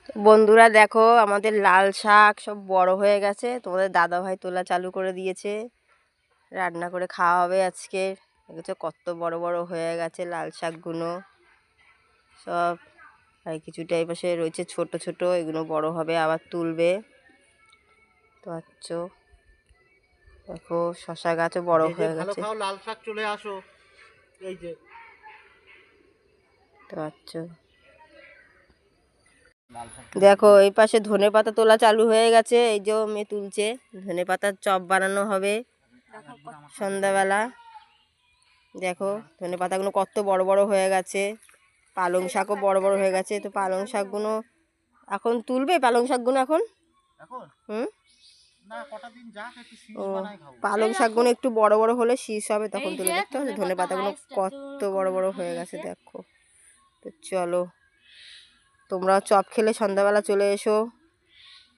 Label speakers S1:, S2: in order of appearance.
S1: বন্ধুরা দেখো আমাদের লাল শাক সব বড় হয়ে গেছে, তোমাদের দাদা ভাই তোলা চালু করে দিয়েছে, রান্না করে খাওয়া হবে আজকে। দেখেছো কত বড় বড় হয়ে গেছে লাল শাকগুলো সব। আর কিছুটা এই পাশে রয়েছে ছোট ছোট, এগুলো বড় হবে আবার তুলবে। তো আচ্ছা দেখো শশা গাছও বড় হয়ে গেছে।
S2: লাল শাক চলে আসো এই যে।
S1: তো আচ্ছা দেখো এই পাশে ধনে পাতা তোলা চালু হয়ে গেছে, এই যে মেয়ে তুলছে। ধনে পাতার চপ বানানো হবে সন্ধ্যাবেলা। দেখো ধনে পাতাগুলো কত বড় বড় হয়ে গেছে, পালং শাকও বড় বড় হয়ে গেছে। তো পালং শাকগুলো এখন তুলবে, পালং শাকগুলো এখন হুম ও পালং শাকগুলো একটু বড় বড় হলে শীষ হবে তখন তুলে। দেখতে পাচ্ছ ধনে পাতাগুলো কত বড় বড় হয়ে গেছে দেখো। তো চলো তোমরাও চপ খেলে সন্ধ্যাবেলা চলে এসো।